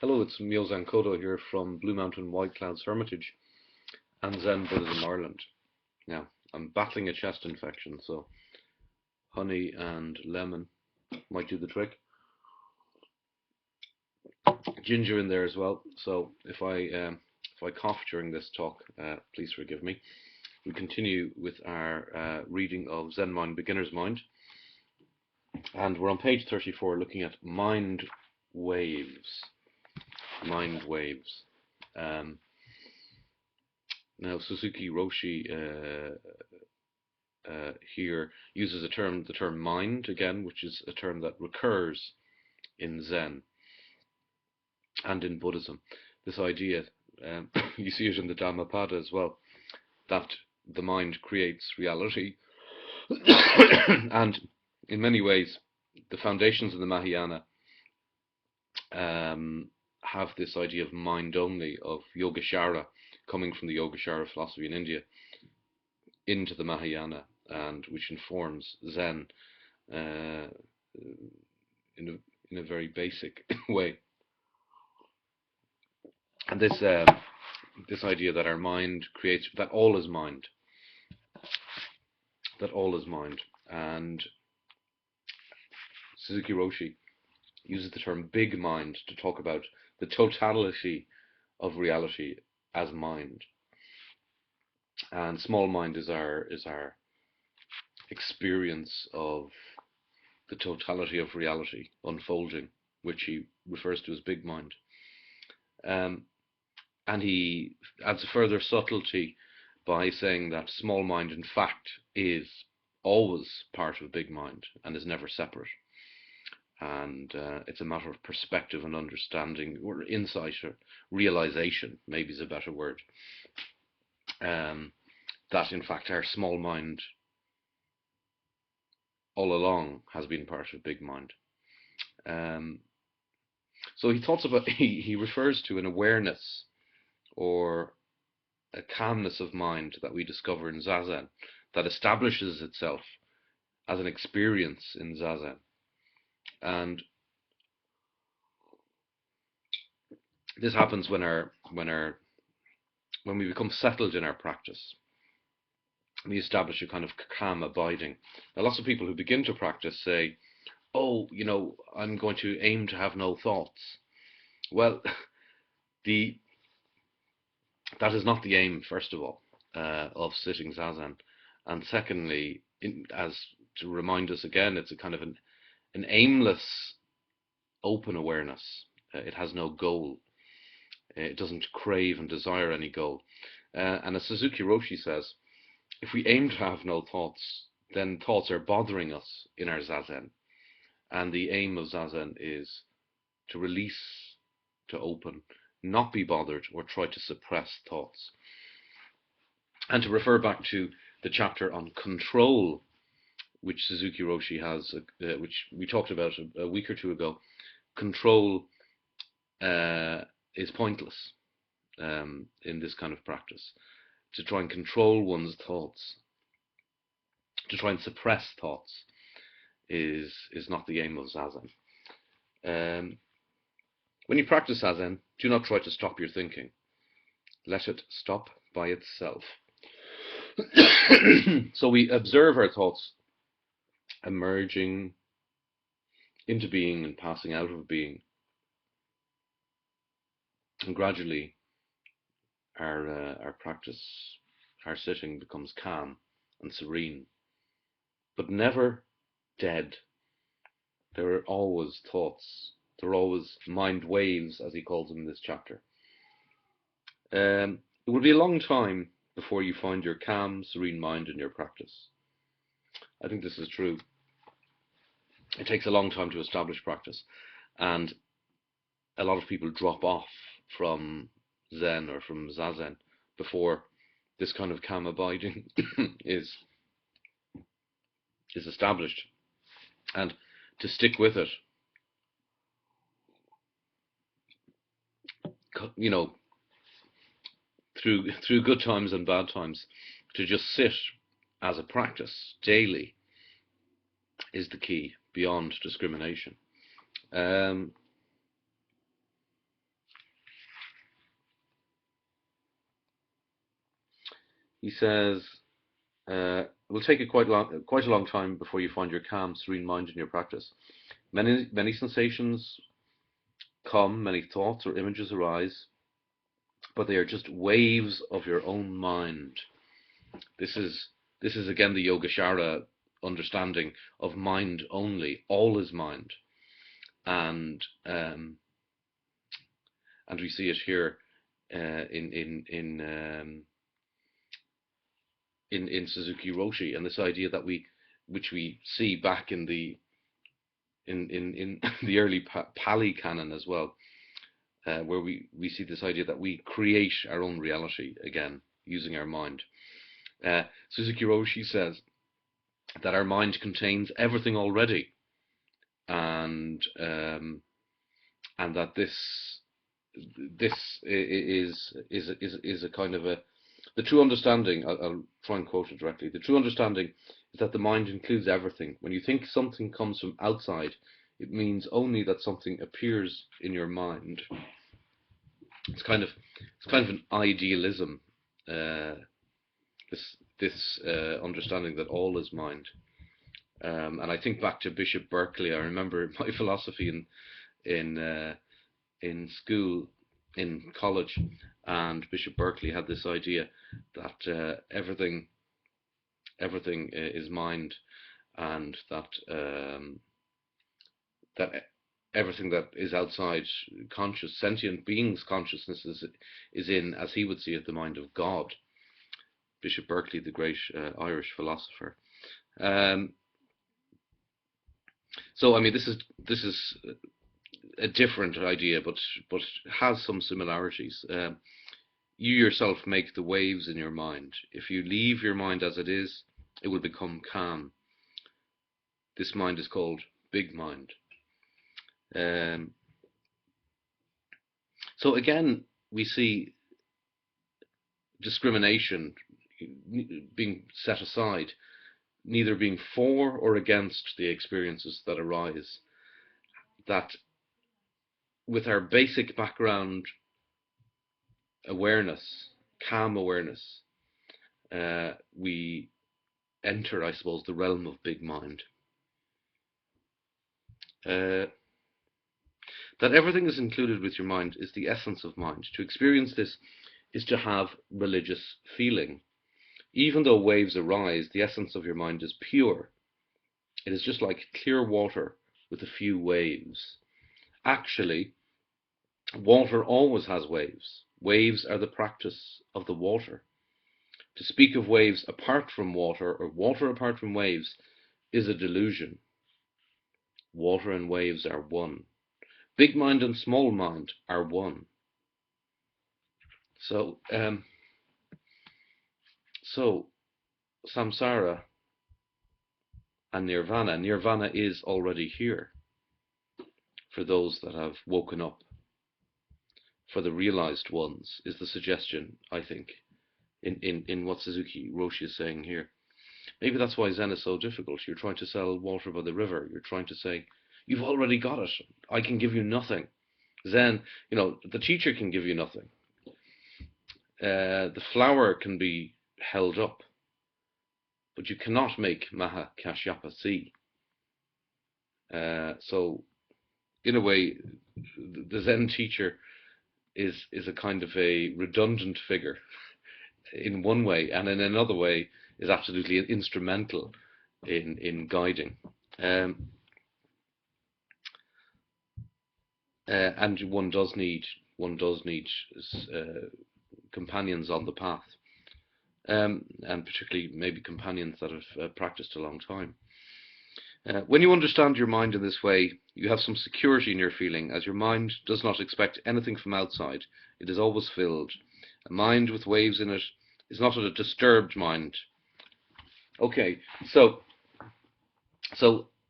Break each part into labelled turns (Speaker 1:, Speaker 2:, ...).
Speaker 1: Hello, it's Myozan Kodo here from Blue Mountain White Clouds Hermitage and Zen Buddhism Ireland. Now, I'm battling a chest infection, so honey and lemon might do the trick. Ginger in there as well, so if I cough during this talk, please forgive me. We continue with our reading of Zen Mind, Beginner's Mind, and we're on page 34 looking at mind waves. Mind waves. Now, Suzuki Roshi here uses the term mind again, which is a term that recurs in Zen and in Buddhism. This idea, you see it in the Dhammapada as well, that the mind creates reality, and in many ways, the foundations of the Mahayana have this idea of mind only, of Yogacara, coming from the Yogacara philosophy in India into the Mahayana, and which informs Zen in a very basic way. And this idea that our mind creates, that all is mind, and Suzuki Roshi uses the term big mind to talk about the totality of reality as mind, and small mind is our experience of the totality of reality unfolding, which he refers to as big mind. And he adds a further subtlety by saying that small mind, in fact, is always part of big mind and is never separate. And it's a matter of perspective and understanding, or insight, or realization, maybe is a better word, that in fact our small mind all along has been part of big mind. So he talks about, he refers to an awareness or a calmness of mind that we discover in zazen, that establishes itself as an experience in zazen. And this happens when we become settled in our practice. We establish a kind of calm abiding. Now, lots of people who begin to practice say, "Oh, I'm going to aim to have no thoughts." Well, that is not the aim, first of all, of sitting zazen, and secondly, as to remind us again, it's a kind of an aimless, open awareness. It has no goal. It doesn't crave and desire any goal. And as Suzuki Roshi says, if we aim to have no thoughts, then thoughts are bothering us in our zazen. And the aim of zazen is to release, to open, not be bothered or try to suppress thoughts. And to refer back to the chapter on control, which Suzuki Roshi has, which we talked about a week or two ago, control is pointless in this kind of practice. To try and control one's thoughts, to try and suppress thoughts, is not the aim of zazen. When you practice zazen, do not try to stop your thinking. Let it stop by itself. So we observe our thoughts emerging into being and passing out of being, and gradually our practice, our sitting becomes calm and serene, but never dead. There are always thoughts. There are always mind waves, as he calls them in this chapter. It will be a long time before you find your calm, serene mind in your practice. I think this is true. It takes a long time to establish practice, and a lot of people drop off from Zen or from zazen before this kind of calm abiding is established. And to stick with it, through good times and bad times, to just sit as a practice daily is the key, beyond discrimination. He says, it will take you quite a long time before you find your calm, serene mind in your practice. Many sensations come, many thoughts or images arise, but they are just waves of your own mind. This is again the Yogashara understanding of mind only. All is mind, and we see it here in Suzuki Roshi, and this idea that which we see back in the in the early Pali canon as well, where we see this idea that we create our own reality again using our mind. Suzuki Roshi says that our mind contains everything already, and that this is a kind of a the true understanding. I'll try and quote it directly. The true understanding is that the mind includes everything. When you think something comes from outside, it means only that something appears in your mind. It's kind of an idealism. This understanding that all is mind. And I think back to Bishop Berkeley. I remember my philosophy in school, in college, and Bishop Berkeley had this idea that everything is mind, and that that everything that is outside conscious, sentient beings' consciousness is in, as he would see it, the mind of God. Bishop Berkeley, the great Irish philosopher. So I mean, this is a different idea, but has some similarities. You yourself make the waves in your mind. If you leave your mind as it is, it will become calm. This mind is called big mind. So again, we see discrimination being set aside, neither being for or against the experiences that arise. That with our basic background awareness, calm awareness, we enter, I suppose, the realm of big mind. That everything is included with your mind is the essence of mind. To experience this is to have religious feeling. Even though waves arise, the essence of your mind is pure. It is just like clear water with a few waves. Actually, water always has waves. Waves are the practice of the water. To speak of waves apart from water, or water apart from waves, is a delusion. Water and waves are one. Big mind and small mind are one. So, samsara and nirvana. Nirvana is already here for those that have woken up. For the realized ones is the suggestion, I think, in what Suzuki Roshi is saying here. Maybe that's why Zen is so difficult. You're trying to sell water by the river. You're trying to say, you've already got it. I can give you nothing. Zen, the teacher can give you nothing. The flower can be held up, but you cannot make Maha Kashyapa see. So, in a way, the Zen teacher is a kind of a redundant figure in one way, and in another way is absolutely instrumental in guiding. And one does need companions on the path, and particularly maybe companions that have practiced a long time. When you understand your mind in this way, you have some security in your feeling, as your mind does not expect anything from outside. It is always filled. A mind with waves in it is not a disturbed mind. Okay, so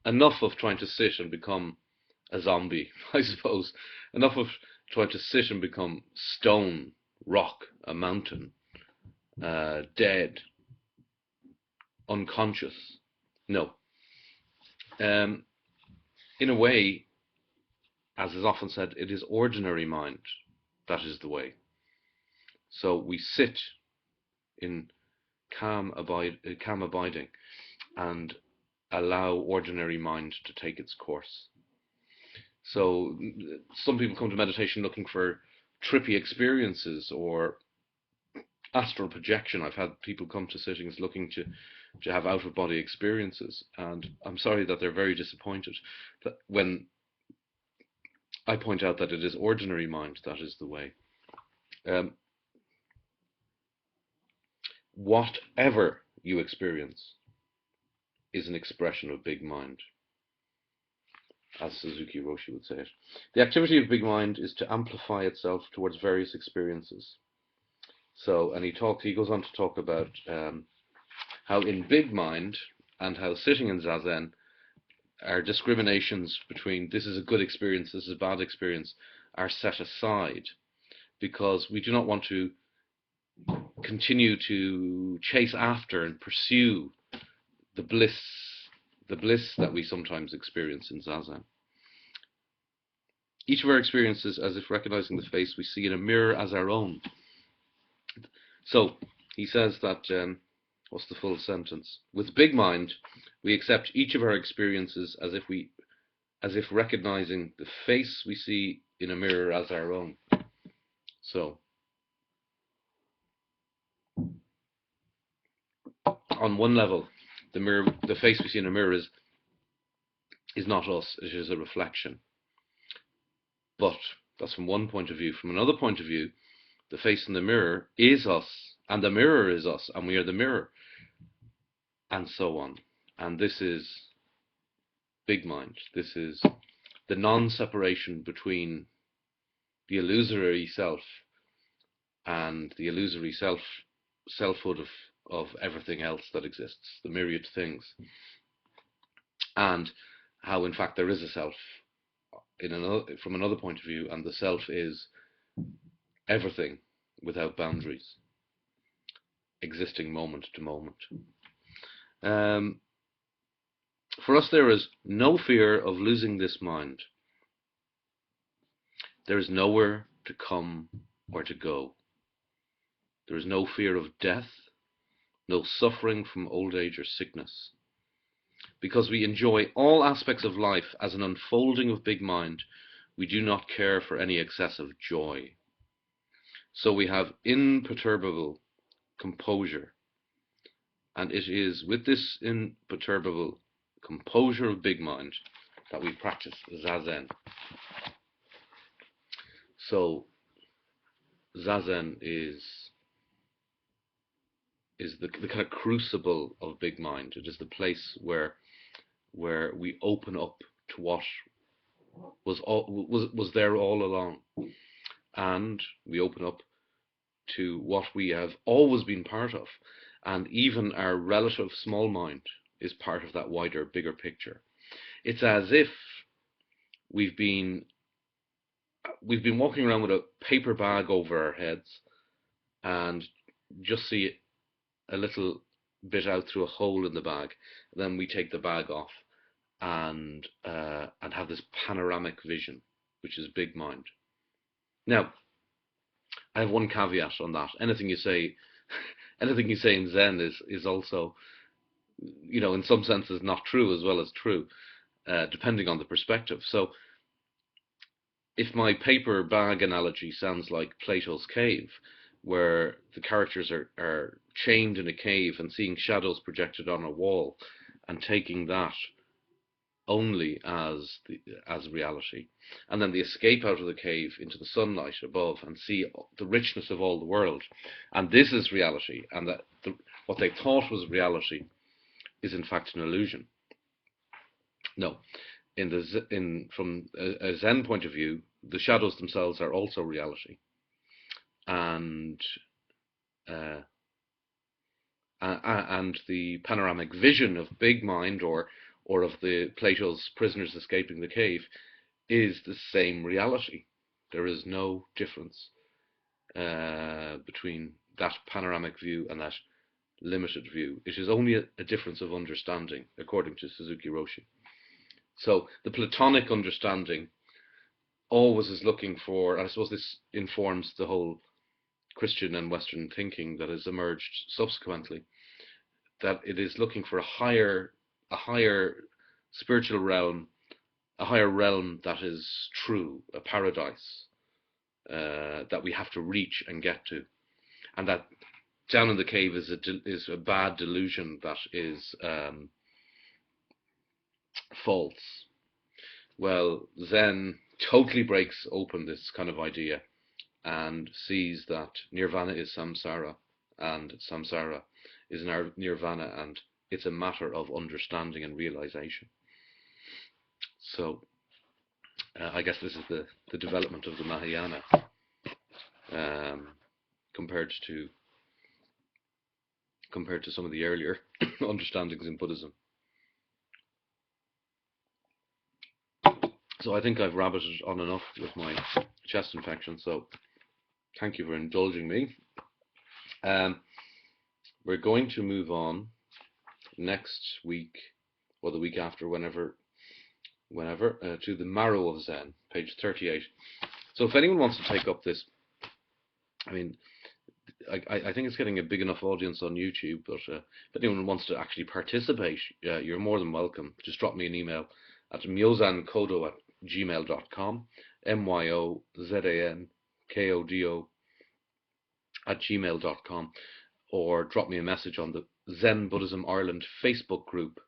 Speaker 1: enough of trying to sit and become a zombie, I suppose. Enough of trying to sit and become stone, rock, a mountain, dead, unconscious. No. In a way, as is often said, it is ordinary mind that is the way. So we sit in calm abiding, and allow ordinary mind to take its course. So some people come to meditation looking for trippy experiences or astral projection. I've had people come to sittings looking to have out of body experiences, and I'm sorry that they're very disappointed that when I point out that it is ordinary mind that is the way. Um, whatever you experience is an expression of big mind, as Suzuki Roshi would say it. The activity of big mind is to amplify itself towards various experiences. So, and he goes on to talk about how in big mind and how sitting in zazen, our discriminations between this is a good experience, this is a bad experience, are set aside because we do not want to continue to chase after and pursue the bliss that we sometimes experience in zazen. Each of our experiences, as if recognizing the face we see in a mirror as our own. So he says that, what's the full sentence? With big mind, we accept each of our experiences as if recognizing the face we see in a mirror as our own. So, on one level, the face we see in a mirror is not us; it is a reflection. But that's from one point of view. From another point of view, the face in the mirror is us, and the mirror is us, and we are the mirror, and so on. And this is big mind. This is the non-separation between the illusory self and the illusory selfhood of everything else that exists, the myriad things, and how in fact there is a self from another point of view, and the self is everything without boundaries, existing moment to moment. For us, there is no fear of losing this mind. There is nowhere to come or to go. There is no fear of death, no suffering from old age or sickness. Because we enjoy all aspects of life as an unfolding of big mind, we do not care for any excessive joy. So we have imperturbable composure. And it is with this imperturbable composure of big mind that we practice zazen. So zazen is the kind of crucible of big mind. It is the place where we open up to what was there all along, and we open up to what we have always been part of, and even our relative small mind is part of that wider, bigger picture. It's as if we've been walking around with a paper bag over our heads and just see a little bit out through a hole in the bag. Then we take the bag off and have this panoramic vision, which is big mind. Now, I have one caveat on that. Anything you say in Zen is also, in some senses not true as well as true, depending on the perspective. So, if my paper bag analogy sounds like Plato's cave, where the characters are chained in a cave and seeing shadows projected on a wall, and taking that only as reality, and then they escape out of the cave into the sunlight above and see the richness of all the world, and this is reality, and that what they thought was reality is in fact an illusion. No, from a Zen point of view, the shadows themselves are also reality, and the panoramic vision of big mind or of the Plato's prisoners escaping the cave is the same reality. There is no difference between that panoramic view and that limited view. It is only a difference of understanding, according to Suzuki Roshi. So the Platonic understanding always is looking for, and I suppose this informs the whole Christian and Western thinking that has emerged subsequently, that it is looking for a higher spiritual realm, a higher realm that is true, a paradise that we have to reach and get to, and that down in the cave is a bad delusion that is false. Well, Zen totally breaks open this kind of idea and sees that nirvana is samsara, and samsara is nirvana, and it's a matter of understanding and realization. So I guess this is the development of the Mahayana um, compared to some of the earlier understandings in Buddhism. So I think I've rabbited on enough with my chest infection. So thank you for indulging me. We're going to move on next week or the week after, whenever, to the marrow of Zen, page 38. So if anyone wants to take up this, I mean, I think it's getting a big enough audience on YouTube, but if anyone wants to actually participate, you're more than welcome. Just drop me an email at myozankodo@gmail.com, myozankodo@gmail.com, or drop me a message on the Zen Buddhism Ireland Facebook group,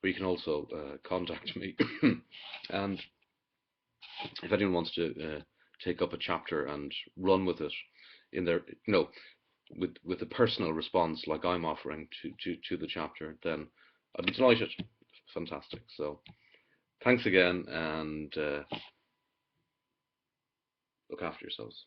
Speaker 1: where you can also contact me. And if anyone wants to take up a chapter and run with it in their, with a personal response like I'm offering to the chapter, then I'd be delighted. Fantastic. So thanks again, and look after yourselves.